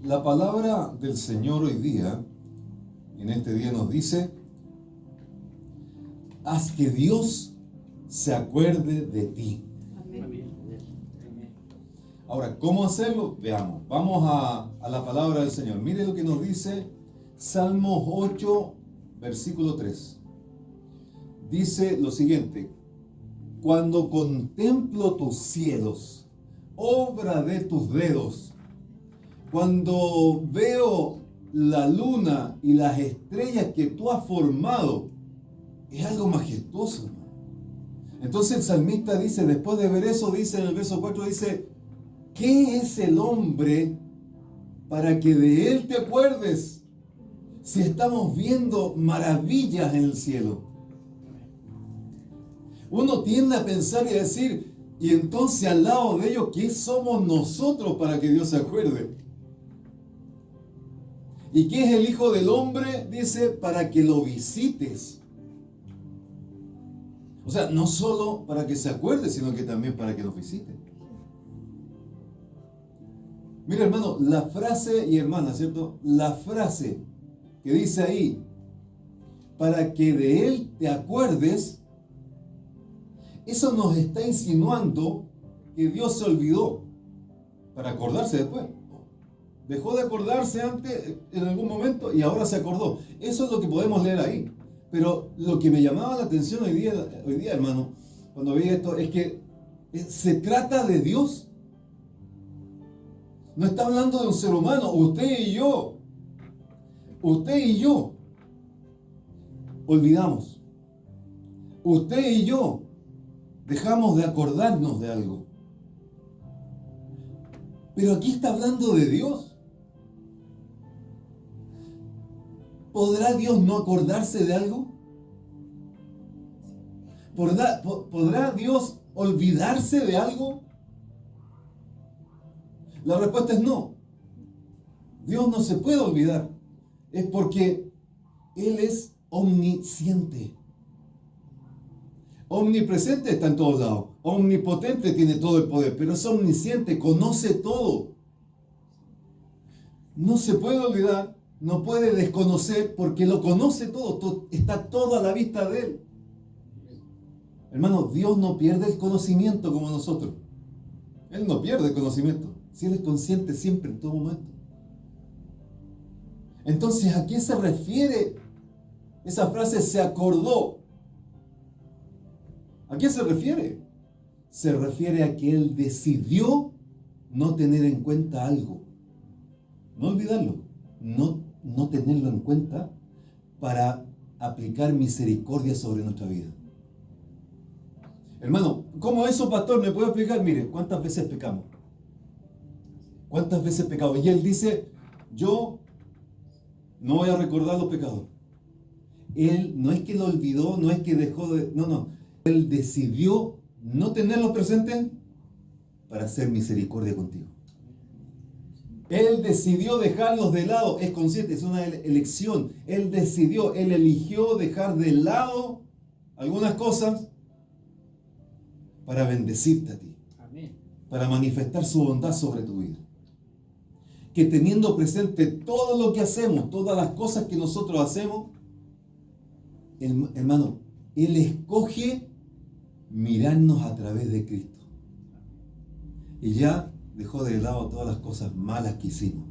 La palabra del Señor hoy día, en este día nos dice, haz que Dios se acuerde de ti. Amén. Ahora, ¿cómo hacerlo? Veamos. Vamos a la palabra del Señor. Mire lo que nos dice Salmos 8, versículo 3. Dice lo siguiente: cuando contemplo tus cielos, obra de tus dedos, cuando veo la luna y las estrellas que tú has formado, es algo majestuoso, hermano. Entonces el salmista dice, después de ver eso, dice en el verso 4, dice, ¿qué es el hombre para que de él te acuerdes? Si estamos viendo maravillas en el cielo. Uno tiende a pensar y a decir, y entonces al lado de ellos, ¿qué somos nosotros para que Dios se acuerde? ¿Y qué es el Hijo del Hombre? Dice, para que lo visites. O sea, no solo para que se acuerde, sino que también para que lo visite. Mira, hermano, la frase, y hermana, ¿cierto? La frase que dice ahí, para que de él te acuerdes, eso nos está insinuando que Dios se olvidó para acordarse después. Dejó de acordarse antes, en algún momento, y ahora se acordó. Eso es lo que podemos leer ahí. Pero lo que me llamaba la atención hoy día, hermano, cuando vi esto, es que se trata de Dios. No está hablando de un ser humano, usted y yo. Usted y yo olvidamos. Usted y yo dejamos de acordarnos de algo. Pero aquí está hablando de Dios. ¿Podrá Dios no acordarse de algo? ¿Podrá Dios olvidarse de algo? La respuesta es no. Dios no se puede olvidar. Es porque Él es omnisciente. Omnipresente está en todos lados. Omnipotente tiene todo el poder, pero es omnisciente, conoce todo. No se puede olvidar, no puede desconocer, porque lo conoce todo, está todo a la vista de Él. Hermano, Dios no pierde el conocimiento como nosotros. Él no pierde el conocimiento. Si Él es consciente siempre, en todo momento. Entonces, ¿a qué se refiere esa frase? Se acordó. ¿A qué se refiere? Se refiere a que Él decidió no tener en cuenta algo. No olvidarlo. No tenerlo en cuenta para aplicar misericordia sobre nuestra vida. Hermano, ¿cómo eso, pastor? ¿Me puede explicar? Mire, ¿cuántas veces pecamos? ¿Cuántas veces pecamos? Y Él dice, yo no voy a recordar los pecados. Él no es que lo olvidó, no es que dejó de... No. Él decidió no tenerlos presentes para hacer misericordia contigo. Él decidió dejarlos de lado, es consciente, es una elección. Él eligió dejar de lado algunas cosas para bendecirte a ti. Amén. Para manifestar su bondad sobre tu vida. Que teniendo presente todo lo que hacemos, todas las cosas que nosotros hacemos, hermano, Él escoge mirarnos a través de Cristo. Y ya dejó de lado todas las cosas malas que hicimos.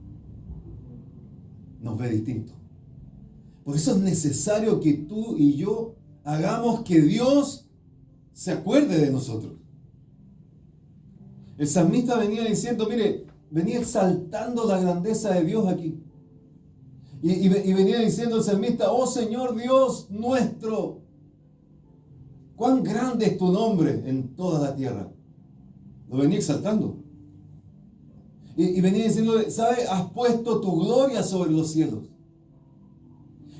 Nos ve distinto. Por eso es necesario que tú y yo hagamos que Dios se acuerde de nosotros. El salmista venía diciendo, mire, venía exaltando la grandeza de Dios aquí. Y venía diciendo el salmista, oh Señor Dios nuestro, cuán grande es tu nombre en toda la tierra. Lo venía exaltando. Y venía diciendo, ¿sabes? Has puesto tu gloria sobre los cielos.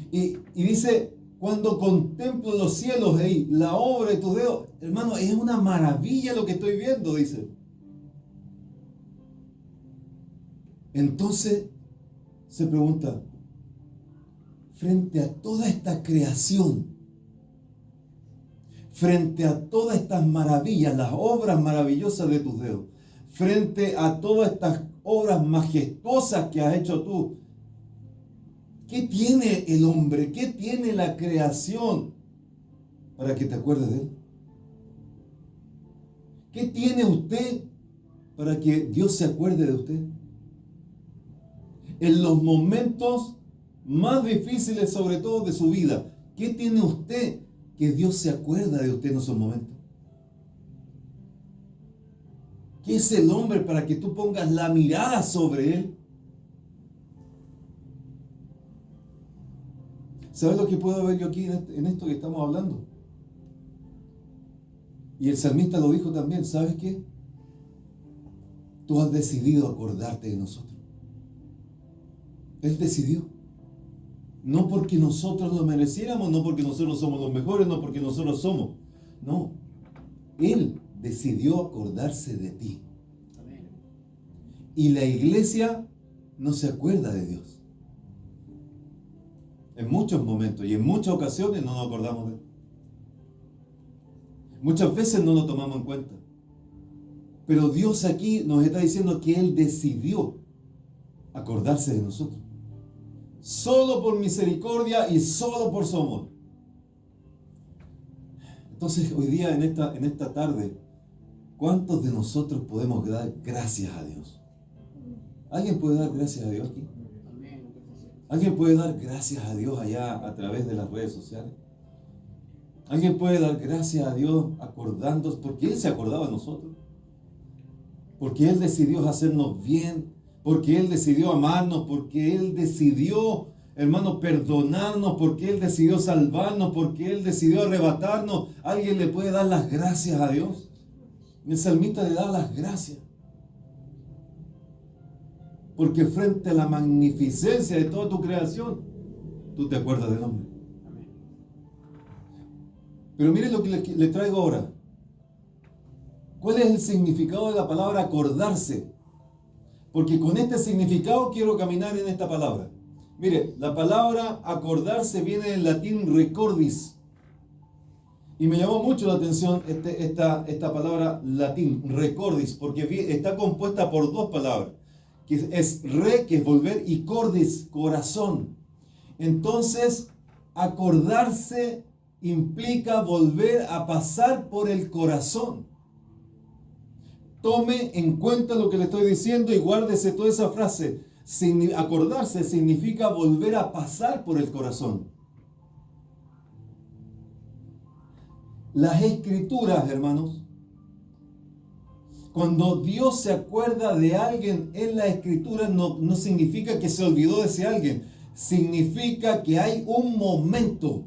Y dice, cuando contemplo los cielos, la obra de tus dedos, hermano, es una maravilla lo que estoy viendo, dice. Entonces, se pregunta, frente a toda esta creación, frente a todas estas maravillas, las obras maravillosas de tus dedos, frente a todas estas obras majestuosas que has hecho tú. ¿Qué tiene el hombre? ¿Qué tiene la creación para que te acuerdes de él? ¿Qué tiene usted para que Dios se acuerde de usted? En los momentos más difíciles, sobre todo de su vida, ¿qué tiene usted que Dios se acuerda de usted en esos momentos? ¿Qué es el hombre para que tú pongas la mirada sobre él? ¿Sabes lo que puedo ver yo aquí en esto que estamos hablando? Y el salmista lo dijo también, ¿sabes qué? Tú has decidido acordarte de nosotros. Él decidió. No porque nosotros lo mereciéramos, no porque nosotros somos los mejores, no porque nosotros somos. No. Él decidió acordarse de ti. Amén. Y la iglesia no se acuerda de Dios. En muchos momentos y en muchas ocasiones no nos acordamos de él. Muchas veces no lo tomamos en cuenta. Pero Dios aquí nos está diciendo que Él decidió acordarse de nosotros. Solo por misericordia y solo por su amor. Entonces hoy día en esta tarde, ¿cuántos de nosotros podemos dar gracias a Dios? ¿Alguien puede dar gracias a Dios aquí? Amén. ¿Alguien puede dar gracias a Dios allá a través de las redes sociales? ¿Alguien puede dar gracias a Dios acordándose? Porque Él se acordaba de nosotros. Porque Él decidió hacernos bien. Porque Él decidió amarnos. Porque Él decidió, hermano, perdonarnos. Porque Él decidió salvarnos. Porque Él decidió arrebatarnos. ¿Alguien le puede dar las gracias a Dios? El salmista le da las gracias. Porque frente a la magnificencia de toda tu creación, tú te acuerdas del hombre. Amén. Pero miren lo que le traigo ahora. ¿Cuál es el significado de la palabra acordarse? Porque con este significado quiero caminar en esta palabra. Mire, la palabra acordarse viene del latín recordis. Y me llamó mucho la atención esta palabra latín, recordis, porque está compuesta por dos palabras. Que es re, que es volver, y cordis, corazón. Entonces, acordarse implica volver a pasar por el corazón. Tome en cuenta lo que le estoy diciendo y guárdese toda esa frase. Acordarse significa volver a pasar por el corazón. Las escrituras, hermanos, cuando Dios se acuerda de alguien en la escritura, no significa que se olvidó de ese alguien. Significa que hay un momento,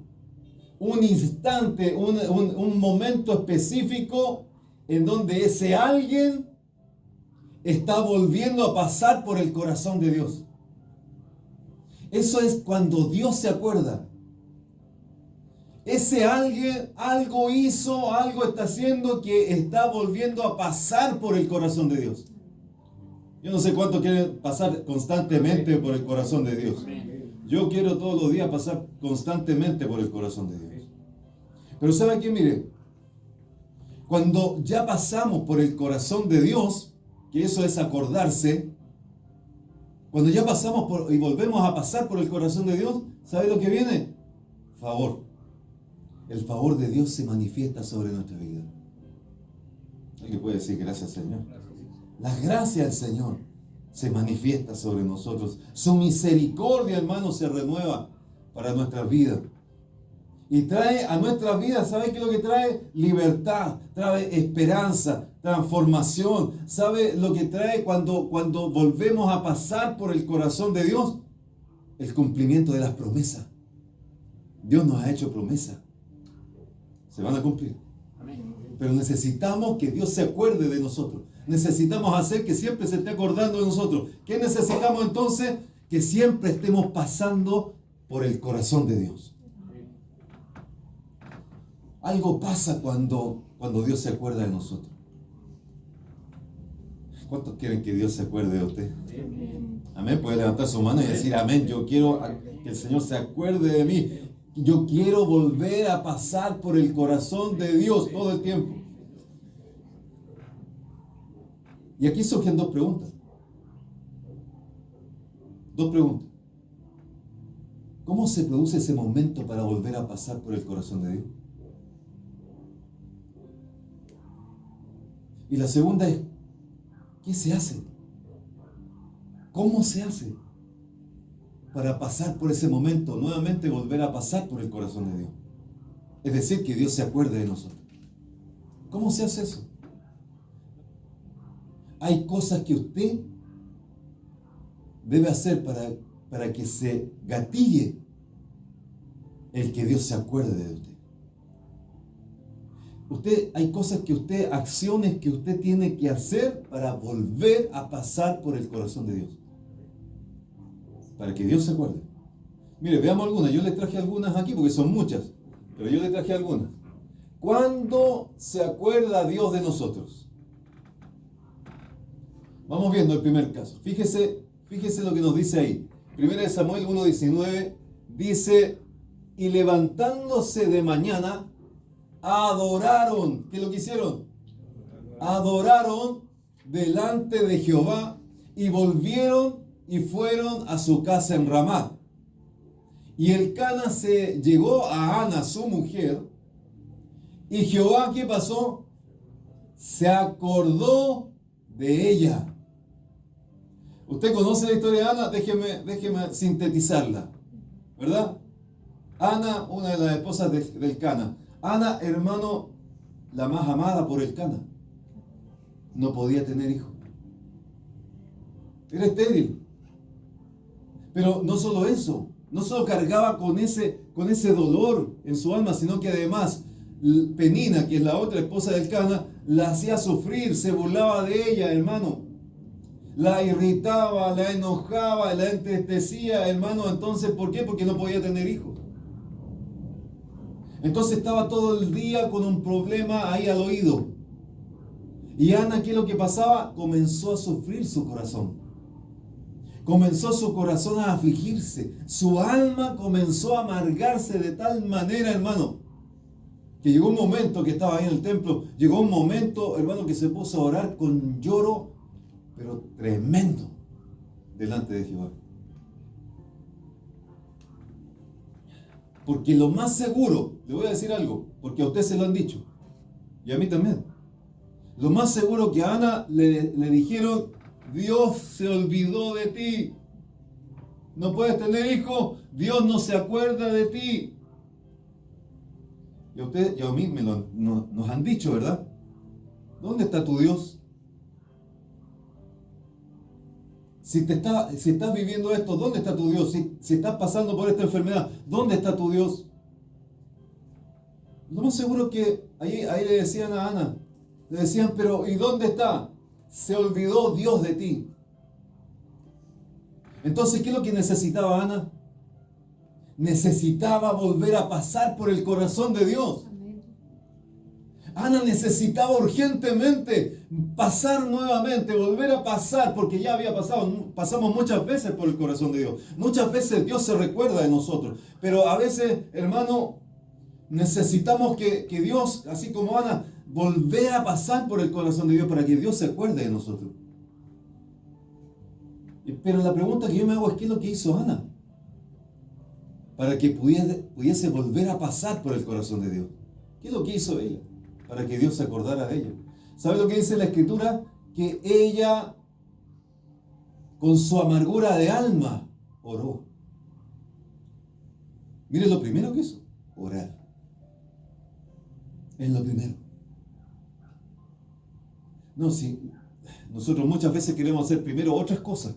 un instante, un momento específico en donde ese alguien está volviendo a pasar por el corazón de Dios. Eso es cuando Dios se acuerda. Ese alguien algo hizo, algo está haciendo que está volviendo a pasar por el corazón de Dios. Yo no sé cuánto quieren pasar constantemente por el corazón de Dios. Yo quiero todos los días pasar constantemente por el corazón de Dios. Pero ¿sabe qué? Mire, cuando ya pasamos por el corazón de Dios, que eso es acordarse, cuando ya pasamos y volvemos a pasar por el corazón de Dios, ¿sabe lo que viene? Favor. El favor de Dios se manifiesta sobre nuestra vida. ¿Alguien puede decir gracias, Señor? La gracia del Señor se manifiesta sobre nosotros. Su misericordia, hermano, se renueva para nuestras vidas. Y trae a nuestras vidas, ¿sabe qué es lo que trae? Libertad, trae esperanza, transformación. ¿Sabe lo que trae cuando volvemos a pasar por el corazón de Dios? El cumplimiento de las promesas. Dios nos ha hecho promesas. Se van a cumplir. Amén. Pero necesitamos que Dios se acuerde de nosotros. Necesitamos hacer que siempre se esté acordando de nosotros. ¿Qué necesitamos entonces? Que siempre estemos pasando por el corazón de Dios. Algo pasa cuando Dios se acuerda de nosotros. ¿Cuántos quieren que Dios se acuerde de usted? Amén. Puede levantar su mano y decir amén. Yo quiero que el Señor se acuerde de mí. Yo quiero volver a pasar por el corazón de Dios todo el tiempo. Y aquí surgen dos preguntas. Dos preguntas. ¿Cómo se produce ese momento para volver a pasar por el corazón de Dios? Y la segunda es, ¿qué se hace? ¿Cómo se hace para pasar por ese momento, nuevamente volver a pasar por el corazón de Dios? Es decir, que Dios se acuerde de nosotros. ¿Cómo se hace eso? Hay cosas que usted debe hacer para que se gatille el que Dios se acuerde de usted. Hay cosas acciones que usted tiene que hacer para volver a pasar por el corazón de Dios. Para que Dios se acuerde. Mire, veamos algunas. Yo les traje algunas aquí porque son muchas, pero yo les traje algunas. ¿Cuándo se acuerda Dios de nosotros? Vamos viendo el primer caso. Fíjese lo que nos dice ahí. 1 Samuel 1:19 dice, y levantándose de mañana, adoraron. ¿Qué es lo que hicieron? Adoraron delante de Jehová y volvieron y fueron a su casa en Ramá. Y Elcana se llegó a Ana, su mujer, y Jehová, ¿qué pasó? Se acordó de ella. ¿Usted conoce la historia de Ana? Déjeme sintetizarla, ¿verdad? Ana, una de las esposas del Elcana. Ana, hermano, la más amada por Elcana. No podía tener hijos. Era estéril. Pero no solo eso, no solo cargaba con ese dolor en su alma, sino que además Penina, que es la otra esposa de Elcana, la hacía sufrir, se burlaba de ella, hermano. La irritaba, la enojaba, la entristecía, hermano. Entonces, ¿por qué? Porque no podía tener hijos. Entonces estaba todo el día con un problema ahí al oído. Y Ana, ¿qué es lo que pasaba? Comenzó a sufrir su corazón. Comenzó su corazón a afligirse. Su alma comenzó a amargarse de tal manera, hermano, que llegó un momento que estaba ahí en el templo, llegó un momento, hermano, que se puso a orar con lloro, pero tremendo, delante de Jehová. Porque lo más seguro, le voy a decir algo, porque a usted se lo han dicho, y a mí también. Lo más seguro que a Ana le dijeron, Dios se olvidó de ti. No puedes tener hijos, Dios no se acuerda de ti. Y a usted y a mí nos han dicho, ¿verdad? ¿Dónde está tu Dios? Si estás viviendo esto, ¿dónde está tu Dios? Si estás pasando por esta enfermedad, ¿dónde está tu Dios? Lo más seguro que ahí le decían a Ana, le decían, pero ¿y dónde está? Se olvidó Dios de ti. Entonces, ¿qué es lo que necesitaba Ana? Necesitaba volver a pasar por el corazón de Dios. Ana necesitaba urgentemente pasar nuevamente, volver a pasar, porque ya había pasado. Pasamos muchas veces por el corazón de Dios. Muchas veces Dios se recuerda de nosotros. Pero a veces, hermano, necesitamos que Dios, así como Ana, volver a pasar por el corazón de Dios para que Dios se acuerde de nosotros. Pero la pregunta que yo me hago es, ¿qué es lo que hizo Ana? Para que pudiese volver a pasar por el corazón de Dios. ¿Qué es lo que hizo ella? Para que Dios se acordara de ella. ¿Sabe lo que dice la Escritura? Que ella, con su amargura de alma, oró. Mire lo primero que hizo, orar. Es lo primero. No, sí, nosotros muchas veces queremos hacer primero otras cosas,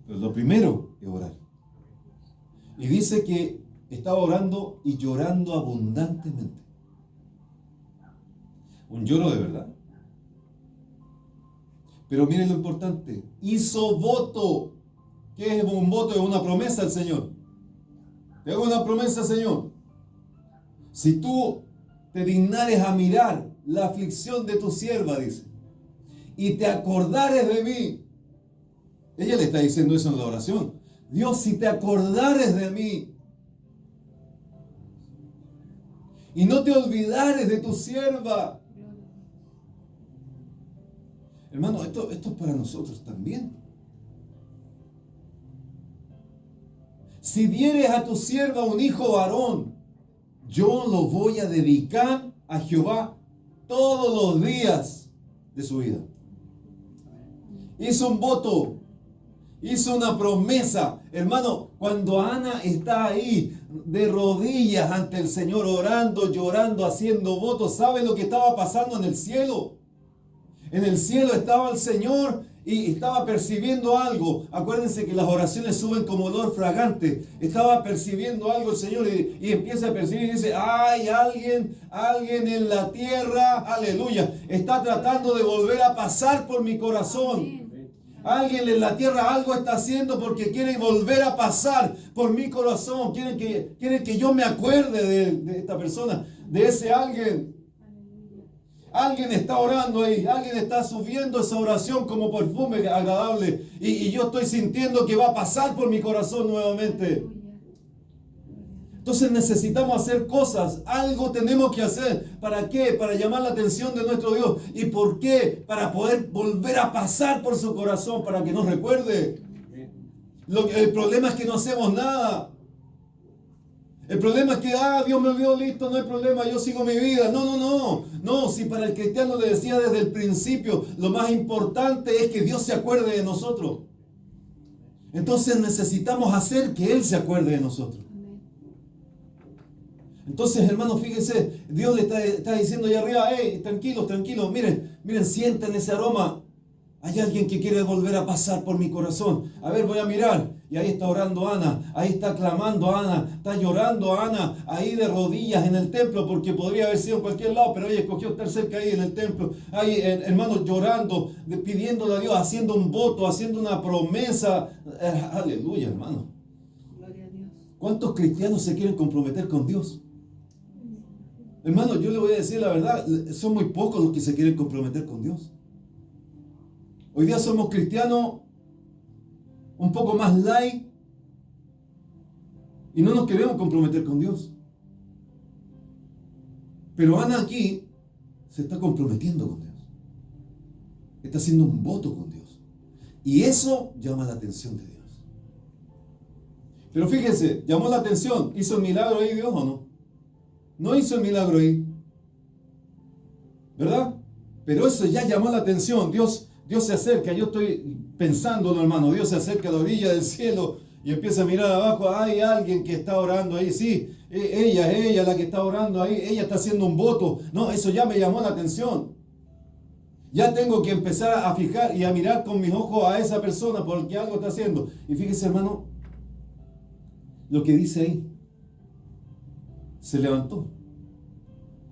pero lo primero es orar. Y dice que estaba orando y llorando abundantemente. Un lloro de verdad. Pero miren lo importante, hizo voto. ¿Qué es un voto? Es una promesa al Señor. Te hago una promesa, Señor. Si tú te dignares a mirar la aflicción de tu sierva, dice, y te acordares de mí. Ella le está diciendo eso en la oración. Dios, si te acordares de mí y no te olvidares de tu sierva. Hermano, esto es para nosotros también. si dieres a tu sierva un hijo varón, yo lo voy a dedicar a Jehová todos los días de su vida. Hizo un voto, hizo una promesa. Hermano, cuando Ana está ahí de rodillas ante el Señor, orando, llorando, haciendo votos, ¿sabe lo que estaba pasando en el cielo? En el cielo estaba el Señor y estaba percibiendo algo. Acuérdense que las oraciones suben como olor fragante. Estaba percibiendo algo el Señor y empieza a percibir y dice, hay alguien en la tierra, aleluya, está tratando de volver a pasar por mi corazón. Alguien en la tierra algo está haciendo porque quiere volver a pasar por mi corazón. Quiere que yo me acuerde de esta persona, de ese alguien. Alguien está orando ahí, alguien está subiendo esa oración como perfume agradable y yo estoy sintiendo que va a pasar por mi corazón nuevamente. Entonces necesitamos hacer cosas, algo tenemos que hacer. ¿Para qué? Para llamar la atención de nuestro Dios. ¿Y por qué? Para poder volver a pasar por su corazón, para que nos recuerde. El problema es que no hacemos nada. El problema es que, Dios me olvidó, listo, no hay problema, yo sigo mi vida. No, si para el cristiano le decía desde el principio, lo más importante es que Dios se acuerde de nosotros. Entonces necesitamos hacer que Él se acuerde de nosotros. Entonces, hermano, fíjese, Dios le está diciendo allá arriba, tranquilos, miren, sienten ese aroma. Hay alguien que quiere volver a pasar por mi corazón. A ver, voy a mirar. Y ahí está orando Ana, ahí está clamando Ana, está llorando Ana, ahí de rodillas en el templo, porque podría haber sido en cualquier lado, pero ella escogió estar cerca ahí en el templo. Ahí, hermanos, llorando, pidiéndole a Dios, haciendo un voto, haciendo una promesa. Aleluya, hermano. Gloria a Dios. ¿Cuántos cristianos se quieren comprometer con Dios? Hermano, yo le voy a decir la verdad, son muy pocos los que se quieren comprometer con Dios. Hoy día somos cristianos un poco más light y no nos queremos comprometer con Dios. Pero Ana aquí se está comprometiendo con Dios. Está haciendo un voto con Dios. Y eso llama la atención de Dios. Pero fíjense, llamó la atención. ¿Hizo el milagro ahí Dios o no? No hizo el milagro ahí, ¿verdad? Pero eso ya llamó la atención. Dios se acerca, yo estoy pensándolo, hermano. Dios se acerca a la orilla del cielo y empieza a mirar abajo. Hay alguien que está orando ahí. Sí, ella la que está orando ahí. Ella está haciendo un voto. No, eso ya me llamó la atención. Ya tengo que empezar a fijar y a mirar con mis ojos a esa persona porque algo está haciendo. Y fíjese, hermano, lo que dice ahí. Se levantó.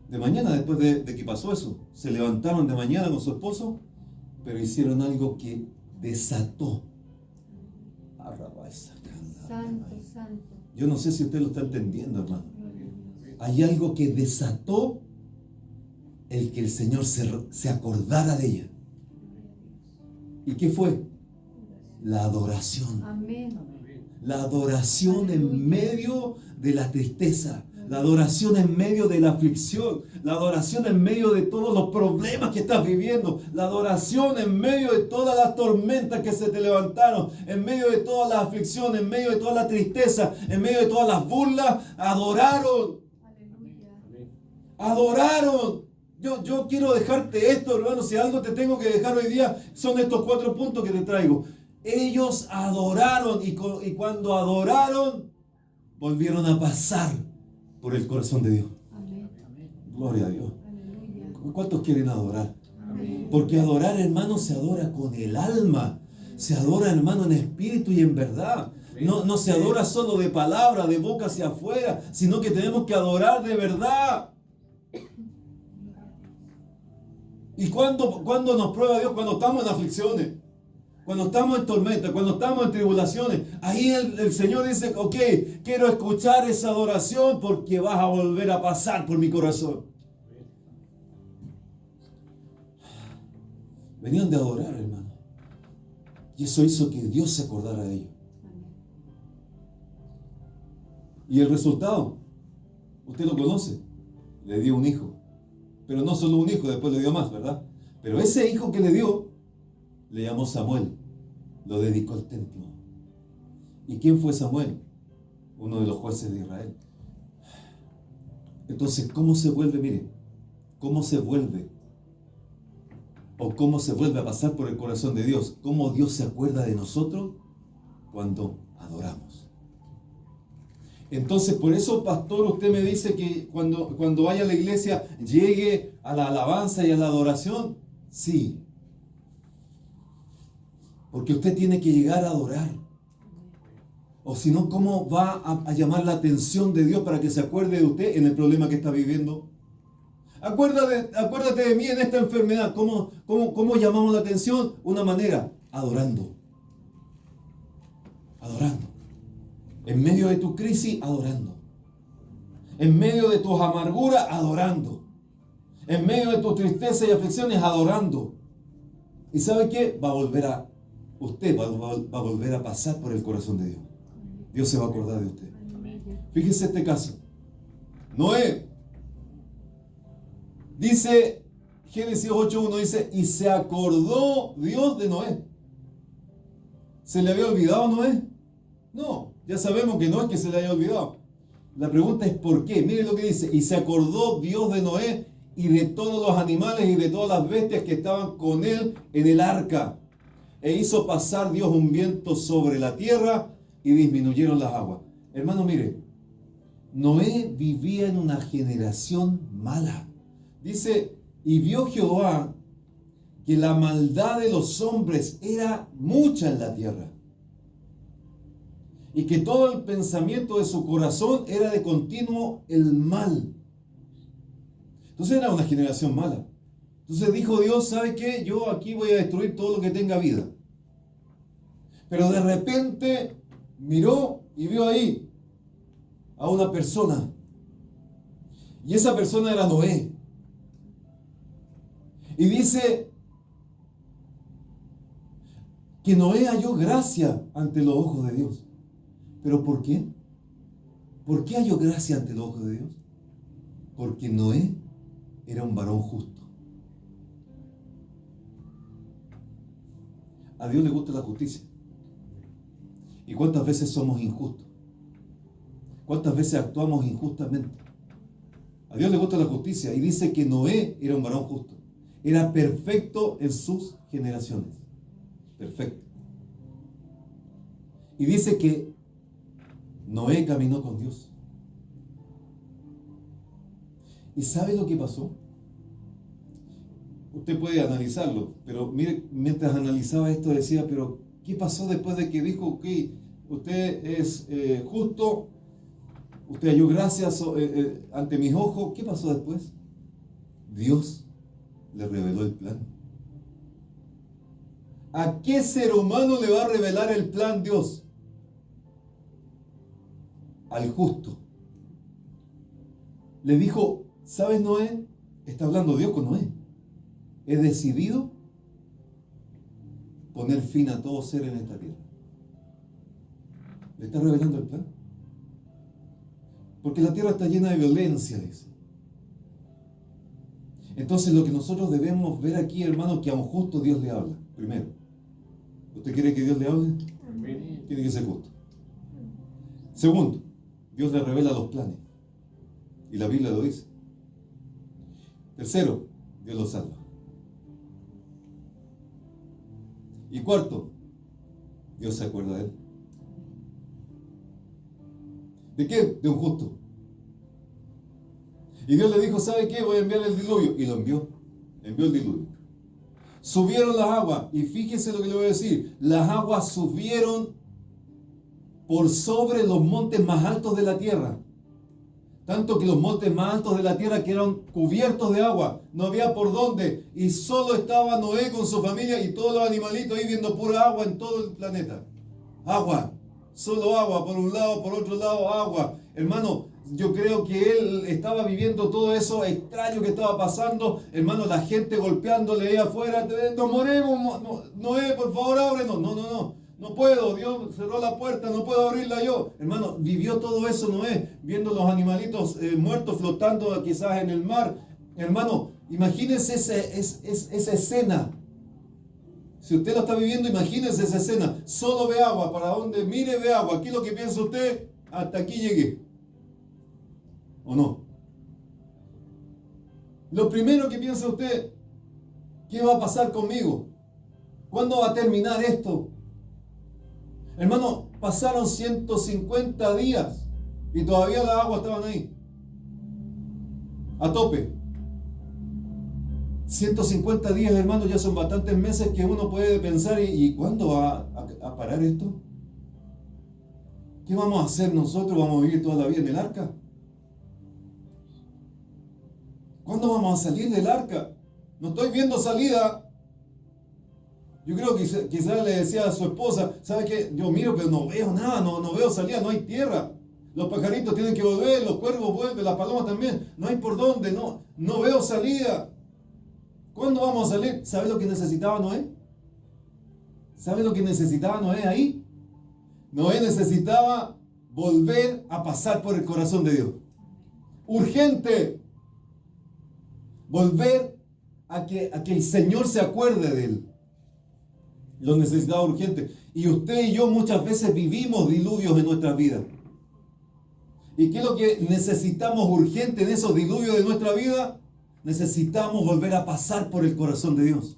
De mañana, después de que pasó eso, se levantaron de mañana con su esposo, pero hicieron algo que desató. Santo. Yo no sé si usted lo está entendiendo, hermano. Hay algo que desató el que el Señor se acordara de ella. ¿Y qué fue? La adoración. Amén. La adoración en medio de la tristeza. La adoración en medio de la aflicción, la adoración en medio de todos los problemas que estás viviendo, la adoración en medio de todas las tormentas que se te levantaron, en medio de todas las aflicciones, en medio de toda la tristeza, en medio de todas las burlas, adoraron. Adoraron. Yo quiero dejarte esto, hermano, si algo te tengo que dejar hoy día, son estos 4 puntos que te traigo. Ellos adoraron y cuando adoraron, volvieron a pasar por el corazón de Dios. Amén. Gloria a Dios. Aleluya. ¿Cuántos quieren adorar? Amén. Porque adorar, hermano, se adora con el alma. Se adora, hermano, en espíritu y en verdad. No se adora solo de palabra, de boca hacia afuera, sino que tenemos que adorar de verdad. ¿Y cuándo nos prueba Dios? Cuando estamos en aflicciones, cuando estamos en tormenta, cuando estamos en tribulaciones. Ahí el Señor dice, ok, quiero escuchar esa adoración porque vas a volver a pasar por mi corazón. Venían de adorar, hermano. Y eso hizo que Dios se acordara de ellos. Y el resultado, usted lo conoce, le dio un hijo. Pero no solo un hijo, después le dio más, ¿verdad? Pero ese hijo que le dio, le llamó Samuel, lo dedicó al templo. ¿Y quién fue Samuel? uno de los jueces de Israel. Entonces, ¿cómo se vuelve? Mire, ¿cómo se vuelve? ¿O cómo se vuelve a pasar por el corazón de Dios? ¿Cómo Dios se acuerda de nosotros? Cuando adoramos. Entonces, por eso, pastor, usted me dice que cuando vaya a la iglesia llegue a la alabanza y a la adoración. Sí. Porque usted tiene que llegar a adorar. O si no, ¿cómo va a llamar la atención de Dios para que se acuerde de usted en el problema que está viviendo? Acuérdate de mí en esta enfermedad. ¿Cómo llamamos la atención? Una manera, adorando. Adorando. En medio de tu crisis, adorando. En medio de tus amarguras, adorando. En medio de tu tristeza y aflicciones, adorando. ¿Y sabe qué? Usted va a volver a pasar por el corazón de Dios. Dios se va a acordar de usted. Fíjese este caso. Noé. Dice, Génesis 8:1 dice, y se acordó Dios de Noé. ¿Se le había olvidado a Noé? No, ya sabemos que no es que se le haya olvidado. La pregunta es ¿por qué? Mire lo que dice, y se acordó Dios de Noé y de todos los animales y de todas las bestias que estaban con él en el arca. E hizo pasar Dios un viento sobre la tierra y disminuyeron las aguas. Hermano, mire, Noé vivía en una generación mala. Dice, y vio Jehová que la maldad de los hombres era mucha en la tierra, y que todo el pensamiento de su corazón era de continuo el mal. Entonces era una generación mala. Entonces dijo Dios, ¿sabe qué? Yo aquí voy a destruir todo lo que tenga vida. Pero de repente miró y vio ahí a una persona. Y esa persona era Noé. Y dice que Noé halló gracia ante los ojos de Dios. ¿Pero por qué? ¿Por qué halló gracia ante los ojos de Dios? Porque Noé era un varón justo. A Dios le gusta la justicia. ¿Y cuántas veces somos injustos? ¿Cuántas veces actuamos injustamente? A Dios le gusta la justicia y dice que Noé era un varón justo. Era perfecto en sus generaciones. Perfecto. Y dice que Noé caminó con Dios. ¿Y sabe lo que pasó? Usted puede analizarlo, pero mire, mientras analizaba esto decía, pero ¿qué pasó después de que dijo, ok, usted es justo, usted halló gracias ante mis ojos? ¿Qué pasó después? Dios le reveló el plan. ¿A qué ser humano le va a revelar el plan Dios? Al justo. Le dijo, ¿sabes, Noé? Está hablando Dios con Noé. He decidido poner fin a todo ser en esta tierra. Le está revelando el plan. Porque la tierra está llena de violencia, dice. Entonces lo que nosotros debemos ver aquí, hermano, que a un justo Dios le habla. Primero, ¿usted quiere que Dios le hable? Amén. Tiene que ser justo. Segundo, Dios le revela los planes. Y la Biblia lo dice. Tercero, Dios lo salva. Y cuarto, Dios se acuerda de él. ¿De qué? De un justo. Y Dios le dijo, ¿sabe qué? Voy a enviar el diluvio. Y lo envió. Envió el diluvio. Subieron las aguas. Y fíjese lo que le voy a decir. Las aguas subieron por sobre los montes más altos de la tierra. Tanto que los montes más altos de la tierra quedaron cubiertos de agua. No había por dónde. Y solo estaba Noé con su familia y todos los animalitos ahí viendo pura agua en todo el planeta. Agua. Solo agua. Por un lado, por otro lado, agua. Hermano, yo creo que él estaba viviendo todo eso extraño que estaba pasando. Hermano, la gente golpeándole ahí afuera. Nos morimos. Noé, por favor, ábrenos. No. No puedo, Dios cerró la puerta, no puedo abrirla yo. Hermano, vivió todo eso Noé, viendo los animalitos muertos flotando quizás en el mar. Hermano, imagínese esa escena. Si usted lo está viviendo, imagínese esa escena. Solo ve agua, para donde mire ve agua. Aquí lo que piensa usted, hasta aquí llegué. ¿O no? Lo primero que piensa usted, ¿qué va a pasar conmigo? ¿Cuándo va a terminar esto? Hermano, pasaron 150 días y todavía las aguas estaban ahí, a tope. 150 días, hermano, ya son bastantes meses que uno puede pensar, ¿y cuándo va a parar esto? ¿Qué vamos a hacer nosotros? ¿Vamos a vivir toda la vida en el arca? ¿Cuándo vamos a salir del arca? No estoy viendo salida. Yo creo que quizás le decía a su esposa, ¿sabe qué? Yo miro, pero no veo nada, no veo salida, no hay tierra. Los pajaritos tienen que volver, los cuervos vuelven, las palomas también. No hay por dónde, no veo salida. ¿Cuándo vamos a salir? ¿Sabe lo que necesitaba Noé? ¿Sabe lo que necesitaba Noé ahí? Noé necesitaba volver a pasar por el corazón de Dios. Urgente. Volver a que el Señor se acuerde de él. Lo necesitaba urgente. Y usted y yo muchas veces vivimos diluvios en nuestras vidas. ¿Y qué es lo que necesitamos urgente en esos diluvios de nuestra vida? Necesitamos volver a pasar por el corazón de Dios.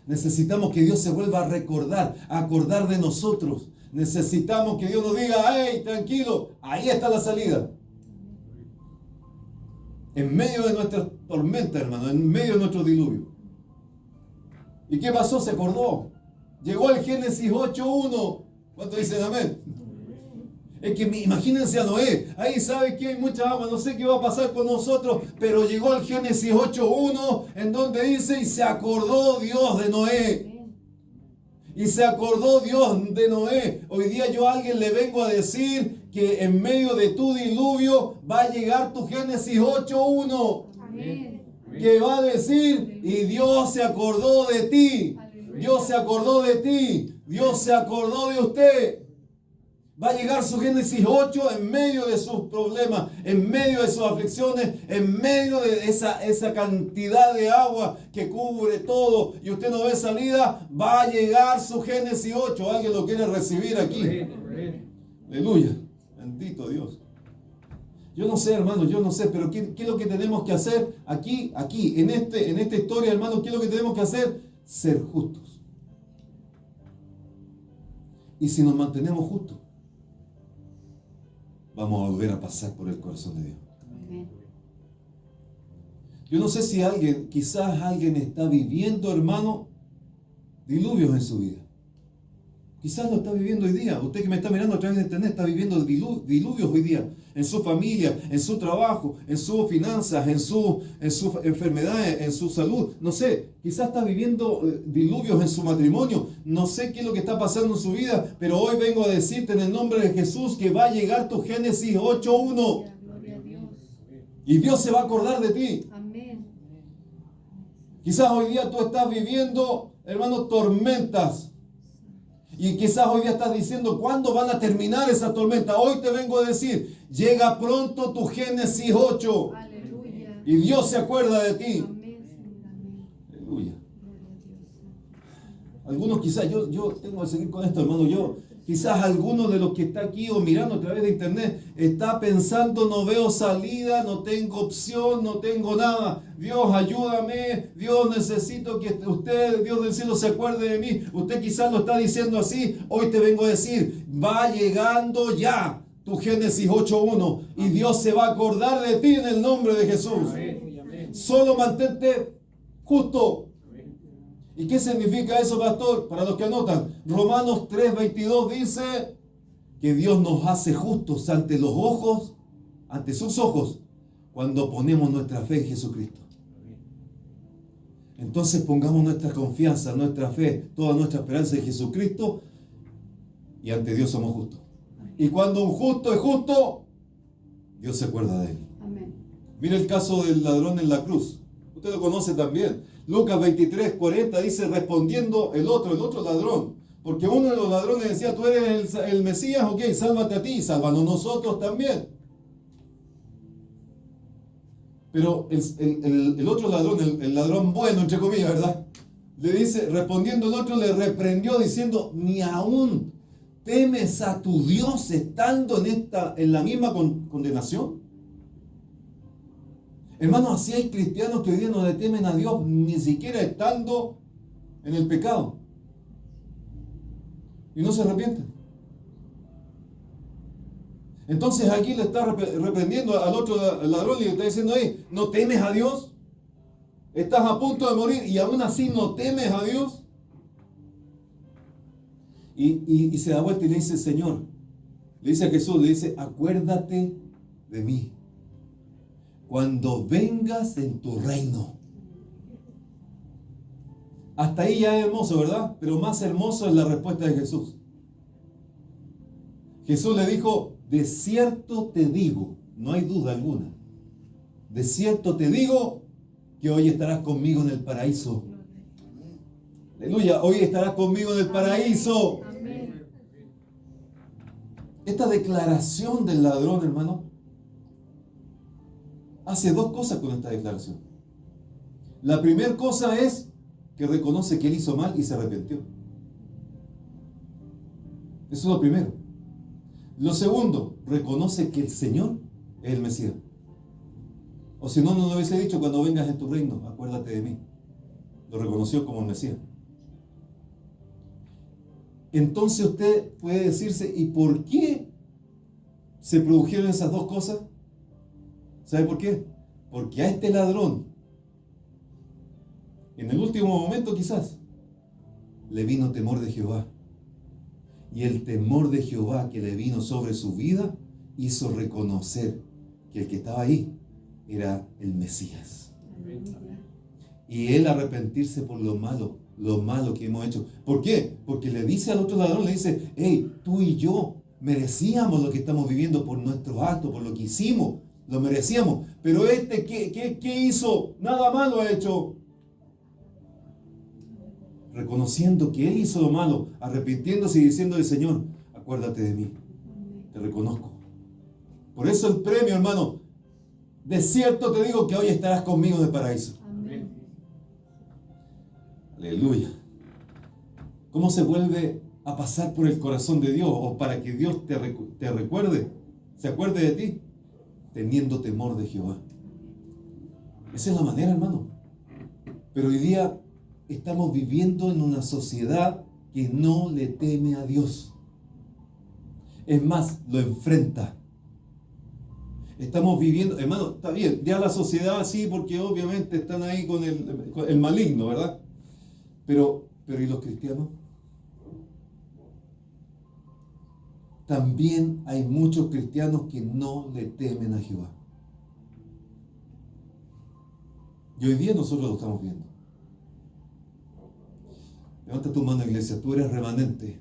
Necesitamos que Dios se vuelva a recordar, a acordar de nosotros. Necesitamos que Dios nos diga, hey, tranquilo, ahí está la salida. En medio de nuestra tormenta, hermano, en medio de nuestro diluvio. ¿Y qué pasó? Se acordó. Llegó el Génesis 8.1. ¿Cuántos dicen amén? Es que imagínense a Noé. Ahí sabe que hay mucha agua, no sé qué va a pasar con nosotros, pero llegó el Génesis 8.1 en donde dice, y se acordó Dios de Noé. Y se acordó Dios de Noé. Hoy día yo a alguien le vengo a decir que en medio de tu diluvio va a llegar tu Génesis 8.1. Amén. Que va a decir, y Dios se acordó de ti. Dios se acordó de ti. Dios se acordó de usted. Va a llegar su Génesis 8 en medio de sus problemas, en medio de sus aflicciones, en medio de esa cantidad de agua que cubre todo y usted no ve salida. Va a llegar su Génesis 8. ¿Alguien lo quiere recibir aquí? Aleluya. Bendito Dios. Yo no sé, hermano, yo no sé, pero ¿qué es lo que tenemos que hacer aquí, en esta historia, hermano? ¿Qué es lo que tenemos que hacer? Ser justos. Y si nos mantenemos justos, vamos a volver a pasar por el corazón de Dios. Yo no sé si quizás alguien está viviendo, hermano, diluvios en su vida. Quizás lo está viviendo hoy día. Usted que me está mirando a través de internet está viviendo diluvios hoy día. En su familia, en su trabajo, en sus finanzas, en su enfermedad, en su salud. No sé, quizás está viviendo diluvios en su matrimonio. No sé qué es lo que está pasando en su vida, pero hoy vengo a decirte en el nombre de Jesús que va a llegar tu Génesis 8.1. Gloria a Dios. Y Dios se va a acordar de ti. Amén. Quizás hoy día tú estás viviendo, hermano, tormentas. Y quizás hoy día estás diciendo, ¿cuándo van a terminar esas tormentas? Hoy te vengo a decir, llega pronto tu Génesis 8. Aleluya. Y Dios se acuerda de ti. Amén, Señor, amén. Aleluya. Gloria a Dios. Algunos quizás, yo tengo que seguir con esto, hermano. Quizás alguno de los que está aquí o mirando a través de internet está pensando, no veo salida, no tengo opción, no tengo nada. Dios, ayúdame. Dios, necesito que usted, Dios del cielo, se acuerde de mí. Usted quizás lo está diciendo así. Hoy te vengo a decir, va llegando ya tu Génesis 8.1 y Dios se va a acordar de ti en el nombre de Jesús. Solo mantente justo. ¿Y qué significa eso, pastor? Para los que anotan, Romanos 3:22 dice que Dios nos hace justos ante sus ojos, cuando ponemos nuestra fe en Jesucristo. Entonces pongamos nuestra confianza, nuestra fe, toda nuestra esperanza en Jesucristo y ante Dios somos justos. Y cuando un justo es justo, Dios se acuerda de él. Amén. Mira el caso del ladrón en la cruz. Usted lo conoce también. Lucas 23:40 dice, respondiendo el otro ladrón. Porque uno de los ladrones decía, tú eres el Mesías, ok, sálvate a ti y sálvanos nosotros también. Pero el otro ladrón, el ladrón bueno, entre comillas, ¿verdad? Le dice, respondiendo el otro, le reprendió diciendo, ni aún ¿Temes a tu Dios estando en la misma condenación? Hermanos, así hay cristianos que hoy día no le temen a Dios ni siquiera estando en el pecado. Y no se arrepienten. Entonces aquí le está reprendiendo al otro ladrón y le está diciendo, ¿no temes a Dios? Estás a punto de morir y aún así no temes a Dios. Y se da vuelta y le dice, Señor, le dice a Jesús, le dice, acuérdate de mí cuando vengas en tu reino. Hasta ahí ya es hermoso, ¿verdad? Pero más hermoso es la respuesta de Jesús. Jesús le dijo, de cierto te digo, no hay duda alguna, de cierto te digo que hoy estarás conmigo en el paraíso. Aleluya, hoy estarás conmigo en el paraíso. Amén. Esta declaración del ladrón, hermano, hace dos cosas con esta declaración. La primera cosa es que reconoce que él hizo mal y se arrepintió. Eso es lo primero. Lo segundo, reconoce que el Señor es el Mesías. O si no, no lo hubiese dicho, cuando vengas en tu reino, acuérdate de mí. Lo reconoció como el Mesías. Entonces usted puede decirse, ¿y por qué se produjeron esas dos cosas? ¿Sabe por qué? Porque a este ladrón, en el último momento quizás, le vino temor de Jehová. Y el temor de Jehová que le vino sobre su vida hizo reconocer que el que estaba ahí era el Mesías. Y él arrepentirse por lo malo que hemos hecho. ¿Por qué? Porque le dice al otro ladrón, le dice, hey, tú y yo merecíamos lo que estamos viviendo por nuestros actos, por lo que hicimos, lo merecíamos. Pero ¿qué hizo? Nada malo ha hecho. Reconociendo que él hizo lo malo, arrepintiéndose y diciéndole, Señor, acuérdate de mí, te reconozco. Por eso el premio, hermano, de cierto te digo que hoy estarás conmigo en el paraíso. Amén. Aleluya. ¿Cómo se vuelve a pasar por el corazón de Dios o para que Dios te recuerde, se acuerde de ti? Teniendo temor de Jehová. Esa es la manera, hermano. Pero hoy día estamos viviendo en una sociedad que no le teme a Dios. Es más, lo enfrenta. Estamos viviendo, hermano, está bien, ya la sociedad sí, porque obviamente están ahí con el maligno, ¿verdad? Pero ¿y los cristianos? También hay muchos cristianos que no le temen a Jehová. Y hoy día nosotros lo estamos viendo. Levanta tu mano, iglesia. Tú eres remanente.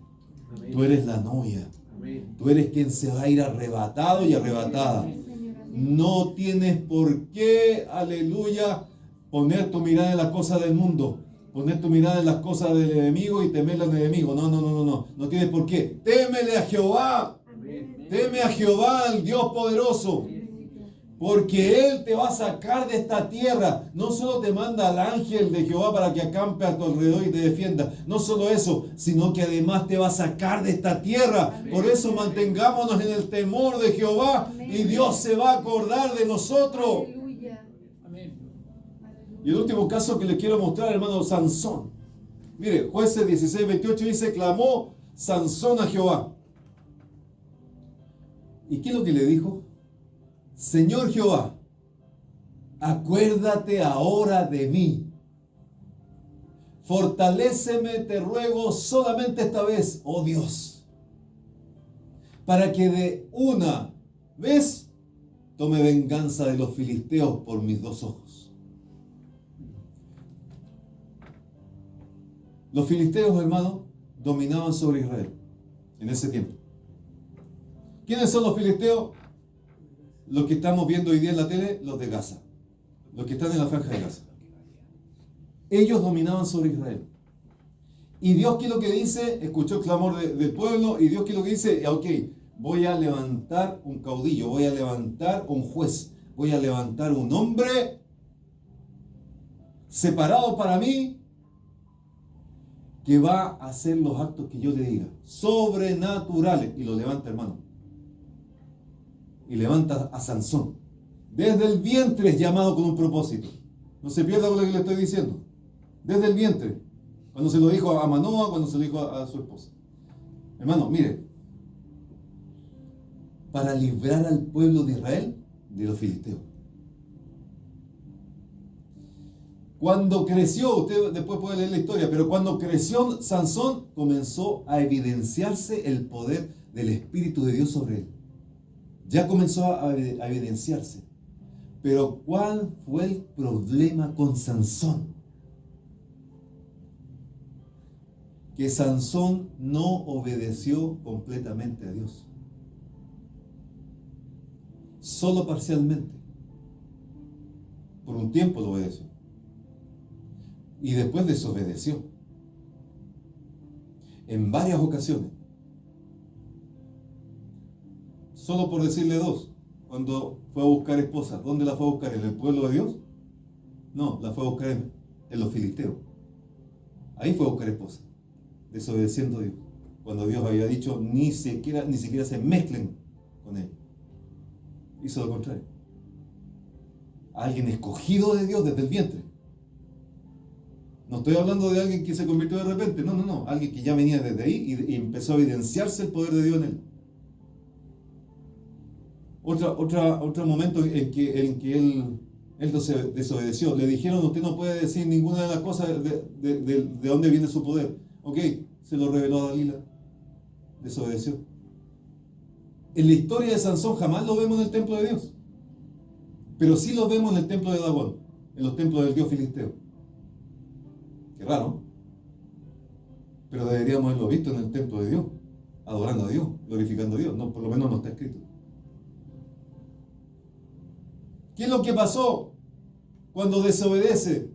Amén. Tú eres la novia. Amén. Tú eres quien se va a ir arrebatado y arrebatada. Señor, amén. No tienes por qué, aleluya, poner tu mirada en las cosas del mundo. Poner tu mirada en las cosas del enemigo y temerle al enemigo. No. No tienes por qué. Témele a Jehová. Amén. Teme a Jehová, el Dios poderoso. Porque Él te va a sacar de esta tierra. No solo te manda al ángel de Jehová para que acampe a tu alrededor y te defienda. No solo eso, sino que además te va a sacar de esta tierra. Por eso mantengámonos en el temor de Jehová y Dios se va a acordar de nosotros. Aleluya. Amén. Y el último caso que les quiero mostrar, hermano, Sansón. Mire, Jueces 16:28 dice, clamó Sansón a Jehová. ¿Y qué es lo que le dijo? Señor Jehová, acuérdate ahora de mí. Fortaléceme, te ruego, solamente esta vez, oh Dios, para que de una vez tome venganza de los filisteos por mis dos ojos. Los filisteos, hermanos, dominaban sobre Israel en ese tiempo. ¿Quiénes son los filisteos? Los que estamos viendo hoy día en la tele, los de Gaza. Los que están en la franja de Gaza. Ellos dominaban sobre Israel. Y Dios, ¿qué es lo que dice? Escuchó el clamor del pueblo. Y Dios, ¿qué es lo que dice? Ok, voy a levantar un caudillo. Voy a levantar un juez. Voy a levantar un hombre separado para mí. que va a hacer los actos que yo le diga, sobrenaturales. Y lo levanta, hermano. Y levanta a Sansón. Desde el vientre es llamado con un propósito. No se pierda con lo que le estoy diciendo. Desde el vientre. Cuando se lo dijo a Manoa, cuando se lo dijo a su esposa. Hermano, mire. Para librar al pueblo de Israel de los filisteos. Cuando creció, usted después puede leer la historia, pero cuando creció Sansón, comenzó a evidenciarse el poder del Espíritu de Dios sobre él. Ya comenzó a evidenciarse. Pero ¿cuál fue el problema con Sansón? Que Sansón no obedeció completamente a Dios. Solo parcialmente. Por un tiempo lo obedeció. Y después desobedeció. En varias ocasiones. Solo por decirle dos. Cuando fue a buscar esposa, ¿dónde la fue a buscar? ¿En el pueblo de Dios? No, la fue a buscar en los filisteos. Ahí fue a buscar esposa. Desobedeciendo a Dios. Cuando Dios había dicho, ni siquiera se mezclen con él. Hizo lo contrario. Alguien escogido de Dios desde el vientre. No estoy hablando de alguien que se convirtió de repente. No. Alguien que ya venía desde ahí y empezó a evidenciarse el poder de Dios en él. Otro momento en que él desobedeció. Le dijeron, usted no puede decir ninguna de las cosas de dónde viene su poder. Ok, se lo reveló a Dalila. Desobedeció. En la historia de Sansón jamás lo vemos en el templo de Dios. Pero sí lo vemos en el templo de Dagón, en los templos del dios filisteo. Qué raro. Pero deberíamos haberlo visto en el templo de Dios, adorando a Dios, glorificando a Dios. No, por lo menos no está escrito. ¿Qué es lo que pasó cuando desobedece?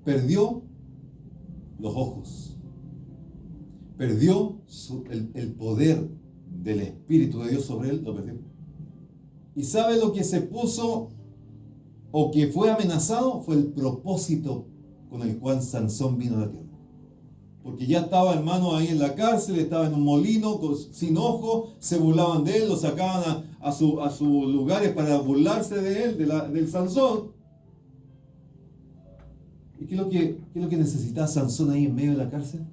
Perdió los ojos. Perdió el poder del Espíritu de Dios sobre él, lo perdió. ¿Y sabe lo que se puso o que fue amenazado? Fue el propósito con el cual Sansón vino a la tierra. Porque ya estaba, hermano, ahí en la cárcel, estaba en un molino sin ojo, se burlaban de él, lo sacaban a sus lugares para burlarse de él, del Sansón. ¿Y qué es lo que necesitaba Sansón ahí en medio de la cárcel?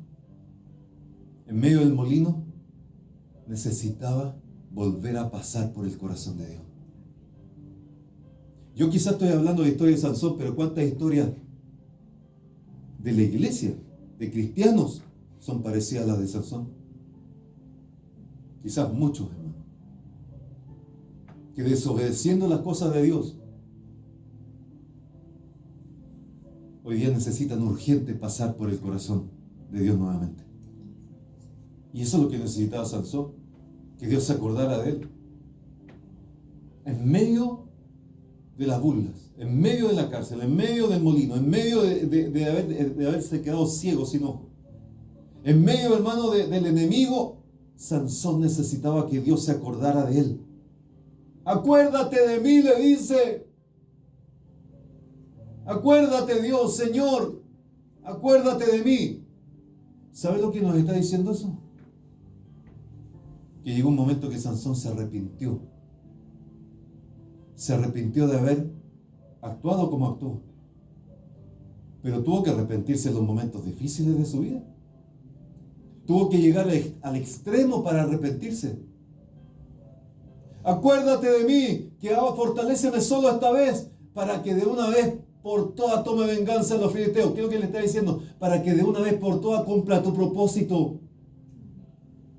En medio del molino, necesitaba volver a pasar por el corazón de Dios. Yo quizás estoy hablando de la historia de Sansón, pero ¿cuántas historias de la iglesia, de cristianos, son parecidas a las de Sansón? Quizás muchos, hermano, que desobedeciendo las cosas de Dios, hoy día necesitan urgente pasar por el corazón de Dios nuevamente. Y eso es lo que necesitaba Sansón, que Dios se acordara de él. En medio de las burlas, en medio de la cárcel, en medio del molino, en medio de haberse quedado ciego sin ojo, en medio, hermano, del enemigo, Sansón necesitaba que Dios se acordara de él. Acuérdate de mí, le dice. Acuérdate, Dios, Señor, acuérdate de mí. ¿Sabe lo que nos está diciendo eso? Que llegó un momento que Sansón se arrepintió. Se arrepintió de haber actuado como actuó. Pero tuvo que arrepentirse en los momentos difíciles de su vida. Tuvo que llegar al extremo para arrepentirse. Acuérdate de mí, que fortaléceme solo esta vez, para que de una vez por todas tome venganza en los filisteos. ¿Qué es lo que le está diciendo? Para que de una vez por todas cumpla tu propósito,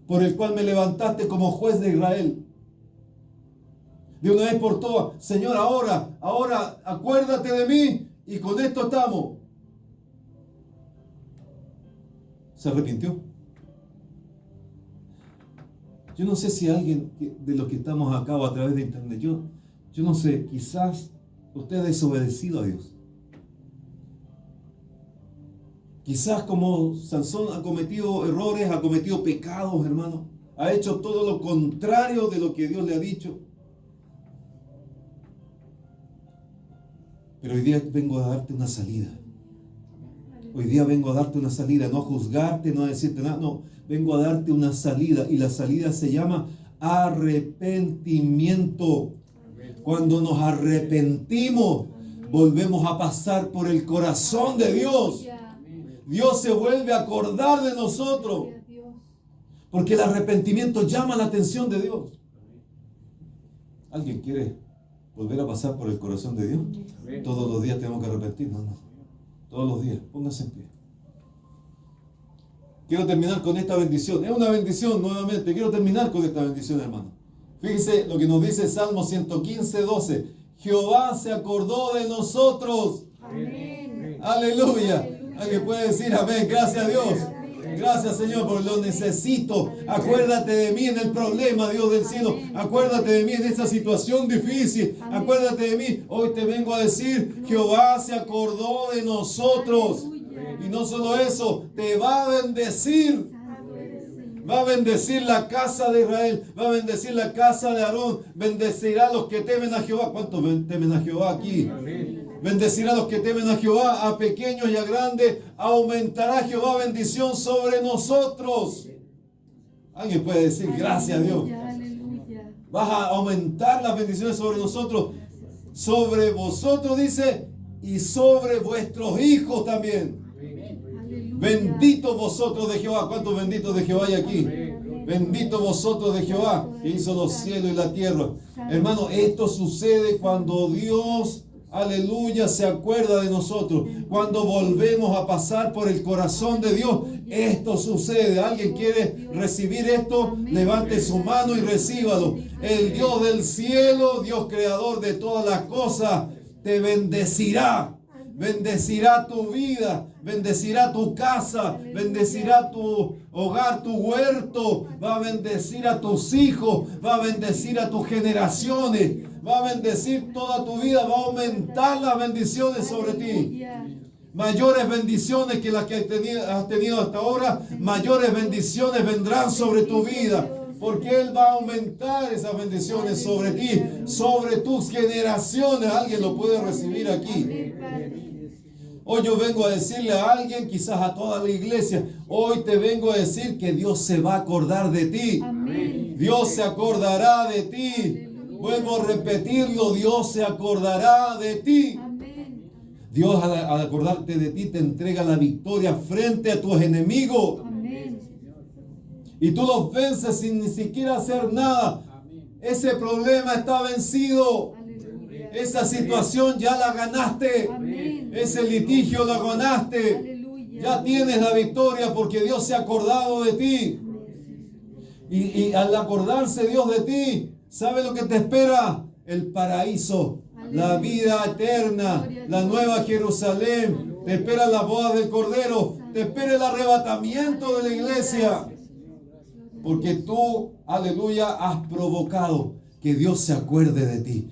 por el cual me levantaste como juez de Israel. De una vez por todas, Señor, ahora, acuérdate de mí, y con esto estamos. Se arrepintió. Yo no sé si alguien de los que estamos acá o a través de internet, yo no sé, quizás usted ha desobedecido a Dios. Quizás como Sansón ha cometido errores, ha cometido pecados, hermano. Ha hecho todo lo contrario de lo que Dios le ha dicho. Pero hoy día vengo a darte una salida. Hoy día vengo a darte una salida, no a juzgarte, no a decirte nada, no. Vengo a darte una salida y la salida se llama arrepentimiento. Cuando nos arrepentimos, volvemos a pasar por el corazón de Dios. Dios se vuelve a acordar de nosotros. Porque el arrepentimiento llama la atención de Dios. ¿Alguien quiere volver a pasar por el corazón de Dios? Todos los días tenemos que arrepentirnos, ¿no? Todos los días. Pónganse en pie. Quiero terminar con esta bendición. Es una bendición nuevamente. Quiero terminar con esta bendición, hermano. Fíjese lo que nos dice Salmo 115, 12. Jehová se acordó de nosotros. Amén. Aleluya. Alguien puede decir amén. Gracias a Dios. Gracias, Señor, porque lo necesito. Acuérdate de mí en el problema, Dios del cielo. Acuérdate de mí en esta situación difícil. Acuérdate de mí. Hoy te vengo a decir, Jehová se acordó de nosotros. Y no solo eso, te va a bendecir. Va a bendecir la casa de Israel. Va a bendecir la casa de Aarón. Bendecirá a los que temen a Jehová. ¿Cuántos temen a Jehová aquí? Bendecirá a los que temen a Jehová, a pequeños y a grandes. Aumentará Jehová bendición sobre nosotros. Alguien puede decir gracias a Dios. Vas a aumentar las bendiciones sobre nosotros. Sobre vosotros, dice, y sobre vuestros hijos también. Benditos vosotros de Jehová. ¿Cuántos benditos de Jehová hay aquí? Bendito vosotros de Jehová, que hizo los cielos y la tierra. Hermano, esto sucede cuando Dios, aleluya, se acuerda de nosotros. Cuando volvemos a pasar por el corazón de Dios, esto sucede. ¿Alguien quiere recibir esto? Levante su mano y recíbalo. El Dios del cielo, Dios creador de todas las cosas, te bendecirá. Bendecirá tu vida, bendecirá tu casa, bendecirá tu hogar, tu huerto, va a bendecir a tus hijos, va a bendecir a tus generaciones, va a bendecir toda tu vida, va a aumentar las bendiciones sobre ti. Mayores bendiciones que las que has tenido hasta ahora, mayores bendiciones vendrán sobre tu vida. Porque Él va a aumentar esas bendiciones sobre ti, sobre tus generaciones. Alguien lo puede recibir aquí. Hoy yo vengo a decirle a alguien, quizás a toda la iglesia, hoy te vengo a decir que Dios se va a acordar de ti. Amén. Dios se acordará de ti. Vuelvo a repetirlo, Dios se acordará de ti. Amén. Dios al acordarte de ti te entrega la victoria frente a tus enemigos. Amén. Y tú los vences sin ni siquiera hacer nada. Ese problema está vencido. Aleluya. Esa situación ya la ganaste. Amén. Ese litigio lo ganaste. Aleluya. Ya tienes la victoria porque Dios se ha acordado de ti. Y al acordarse Dios de ti, ¿sabe lo que te espera? El paraíso, la vida eterna, la nueva Jerusalén. Te espera la boda del Cordero. Te espera el arrebatamiento de la iglesia. Porque tú, aleluya, has provocado que Dios se acuerde de ti.